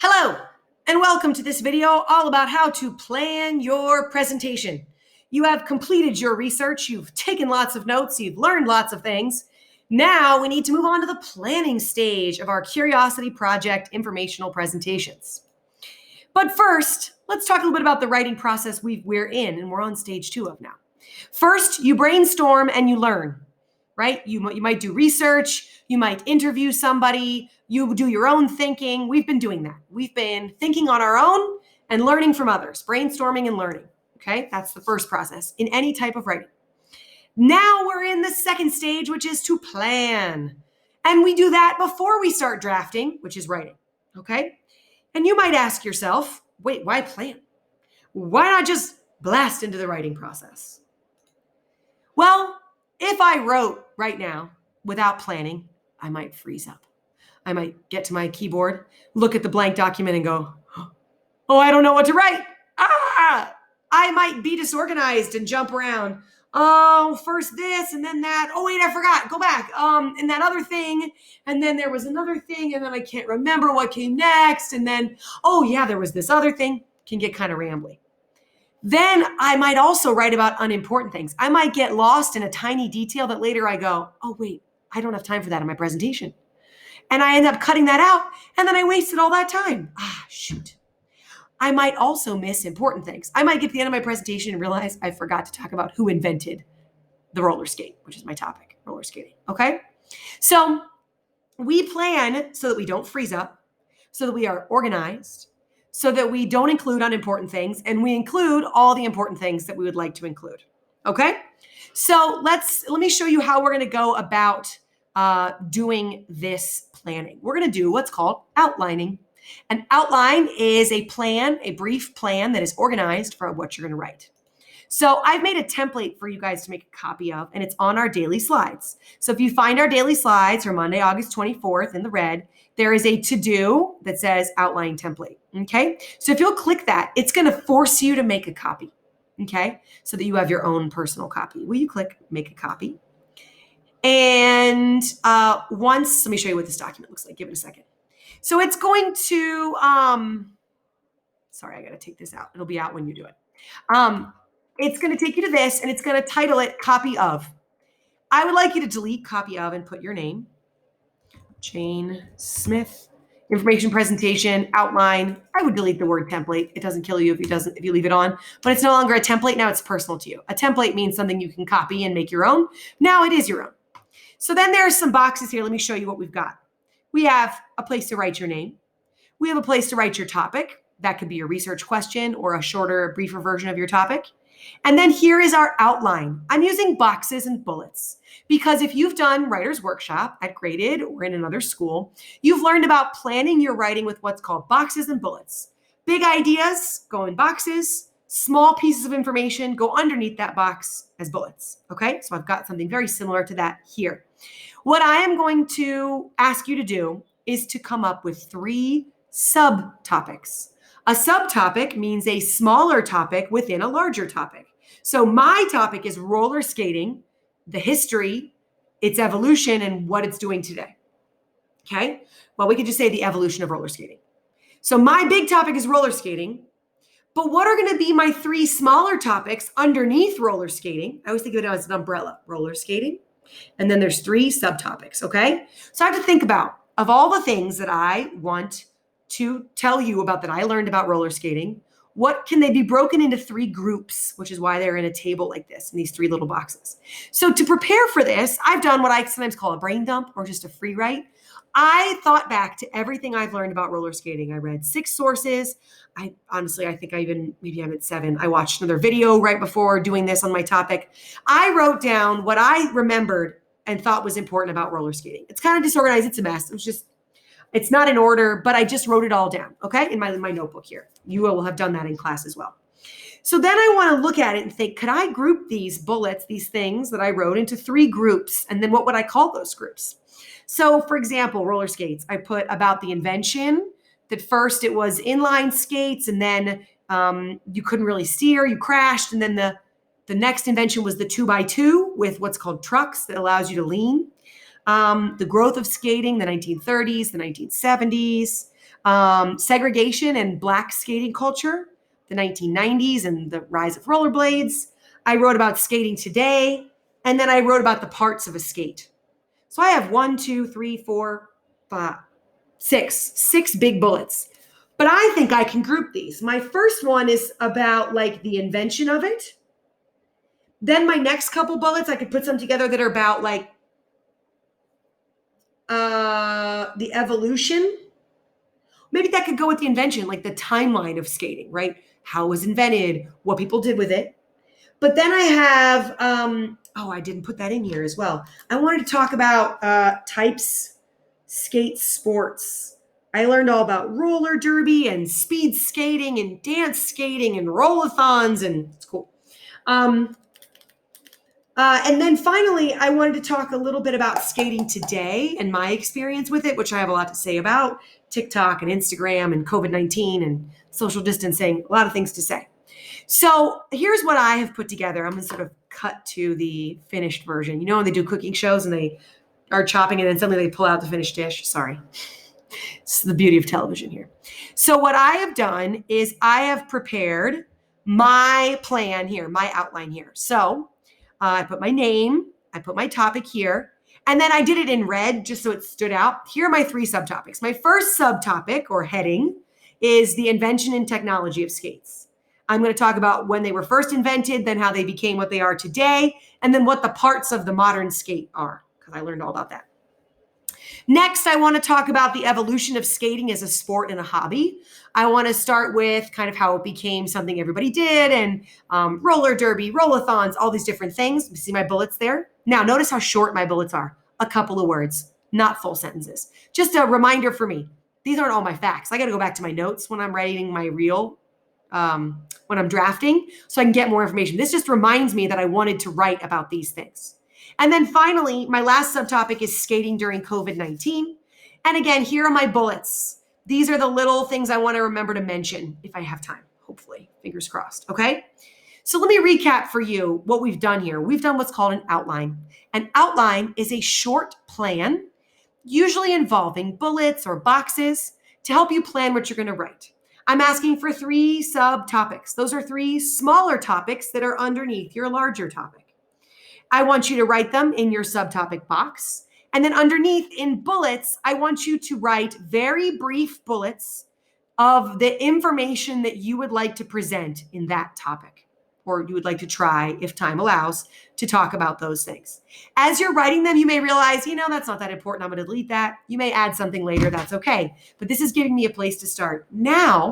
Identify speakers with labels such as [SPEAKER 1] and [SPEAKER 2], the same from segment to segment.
[SPEAKER 1] Hello, and welcome to this video all about how to plan your presentation. You have completed your research, you've taken lots of notes, you've learned lots of things. Now we need to move on to the planning stage of our Curiosity Project informational presentations. But first, let's talk a little bit about the writing process we're in, and we're on stage 2 of now. First, you brainstorm and you learn. Right? You might do research, you might interview somebody, you do your own thinking. We've been doing that. We've been thinking on our own and learning from others, brainstorming and learning. Okay, that's the first process in any type of writing. Now we're in the second stage, which is to plan. And we do that before we start drafting, which is writing. Okay, and you might ask yourself, wait, why plan? Why not just blast into the writing process? Well, if I wrote right now without planning, I might freeze up. I might get to my keyboard, look at the blank document and go, oh, I don't know what to write. I might be disorganized and jump around. Oh, first this and then that. Oh, wait, I forgot. Go back. And that other thing. And then there was another thing. And then I can't remember what came next. And then, oh, yeah, there was this other thing. Can get kind of rambly. Then I might also write about unimportant things. I might get lost in a tiny detail that later I go, oh, wait, I don't have time for that in my presentation. And I end up cutting that out, and then I wasted all that time. Shoot. I might also miss important things. I might get to the end of my presentation and realize I forgot to talk about who invented the roller skate, which is my topic, roller skating, okay? So we plan so that we don't freeze up, so that we are organized, so that we don't include unimportant things, and we include all the important things that we would like to include. Okay? So let me show you how we're going to go about doing this planning. We're going to do what's called outlining. An outline is a plan, a brief plan that is organized for what you're going to write. So I've made a template for you guys to make a copy of, and it's on our daily slides. So if you find our daily slides for Monday, August 24th in the red, there is a to-do that says outline template, okay? So if you'll click that, it's going to force you to make a copy, okay? So that you have your own personal copy. Will you click make a copy? And let me show you what this document looks like. Give it a second. So it's going to, sorry, I got to take this out. It'll be out when you do it. It's going to take you to this, and it's going to title it Copy Of. I would like you to delete Copy Of and put your name. Jane Smith, information presentation, outline. I would delete the word template. It doesn't kill you if you leave it on, but it's no longer a template. Now it's personal to you. A template means something you can copy and make your own. Now it is your own. So then there are some boxes here. Let me show you what we've got. We have a place to write your name. We have a place to write your topic. That could be your research question or a shorter, briefer version of your topic. And then here is our outline. I'm using boxes and bullets because if you've done Writer's Workshop at Graded or in another school, you've learned about planning your writing with what's called boxes and bullets. Big ideas go in boxes, small pieces of information go underneath that box as bullets, okay? So I've got something very similar to that here. What I am going to ask you to do is to come up with 3 subtopics. A subtopic means a smaller topic within a larger topic. So my topic is roller skating, the history, its evolution, and what it's doing today. Okay? Well, we could just say the evolution of roller skating. So my big topic is roller skating, but what are going to be my 3 smaller topics underneath roller skating? I always think of it as an umbrella, roller skating, and then there's 3 subtopics, okay? So I have to think about, of all the things that I want to tell you about that I learned about roller skating, what can they be broken into 3 groups, which is why they're in a table like this, in these 3 little boxes. So to prepare for this, I've done what I sometimes call a brain dump or just a free write. I thought back to everything I've learned about roller skating. I read 6 sources. I think maybe I'm at 7. I watched another video right before doing this on my topic. I wrote down what I remembered and thought was important about roller skating. It's kind of disorganized. It's a mess. It's not in order, but I just wrote it all down, okay, in my notebook here. You will have done that in class as well. So then I want to look at it and think, could I group these bullets, these things that I wrote into 3 groups? And then what would I call those groups? So for example, roller skates, I put about the invention, that first it was inline skates, and then you couldn't really steer, you crashed, and then the next invention was the 2x2 with what's called trucks that allows you to lean. The growth of skating, the 1930s, the 1970s. Segregation and black skating culture, the 1990s and the rise of rollerblades. I wrote about skating today, and then I wrote about the parts of a skate. So I have 1, 2, 3, 4, 5, 6 big bullets. But I think I can group these. My first one is about like the invention of it. Then my next couple bullets, I could put some together that are about like the evolution. Maybe that could go with the invention, like the timeline of skating, right? How it was invented, what people did with it. But then I have, I didn't put that in here as well. I wanted to talk about types, skate sports. I learned all about roller derby and speed skating and dance skating and rollathons, and it's cool. And then finally, I wanted to talk a little bit about skating today and my experience with it, which I have a lot to say about. TikTok and Instagram and COVID-19 and social distancing, a lot of things to say. So here's what I have put together. I'm going to sort of cut to the finished version. You know when they do cooking shows and they are chopping and then suddenly they pull out the finished dish? Sorry. It's the beauty of television here. So what I have done is I have prepared my plan here, my outline here. So I put my name, I put my topic here, and then I did it in red just so it stood out. Here are my 3 subtopics. My first subtopic or heading is the invention and technology of skates. I'm going to talk about when they were first invented, then how they became what they are today, and then what the parts of the modern skate are, because I learned all about that. Next, I want to talk about the evolution of skating as a sport and a hobby. I want to start with kind of how it became something everybody did and roller derby, rollathons, all these different things. You see my bullets there? Now, notice how short my bullets are. A couple of words, not full sentences. Just a reminder for me. These aren't all my facts. I got to go back to my notes when I'm writing my reel, when I'm drafting, so I can get more information. This just reminds me that I wanted to write about these things. And then finally, my last subtopic is skating during COVID-19. And again, here are my bullets. These are the little things I want to remember to mention if I have time, hopefully, fingers crossed, okay? So let me recap for you what we've done here. We've done what's called an outline. An outline is a short plan, usually involving bullets or boxes to help you plan what you're going to write. I'm asking for 3 subtopics. Those are 3 smaller topics that are underneath your larger topic. I want you to write them in your subtopic box. And then underneath in bullets, I want you to write very brief bullets of the information that you would like to present in that topic, or you would like to try, if time allows, to talk about those things. As you're writing them, you may realize, that's not that important. I'm going to delete that. You may add something later. That's okay. But this is giving me a place to start. Now,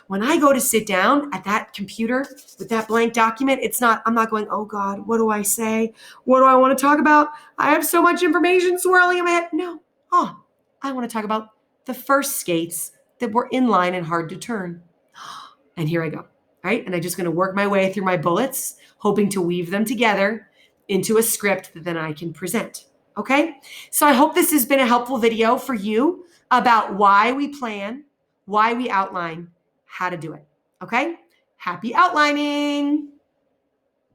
[SPEAKER 1] when I go to sit down at that computer with that blank document, I'm not going, oh God, what do I say? What do I want to talk about? I have so much information swirling in my head. No. I want to talk about the first skates that were inline and hard to turn. And here I go. Right? And I'm just going to work my way through my bullets, hoping to weave them together into a script that then I can present. Okay? So I hope this has been a helpful video for you about why we plan, why we outline, how to do it. Okay? Happy outlining!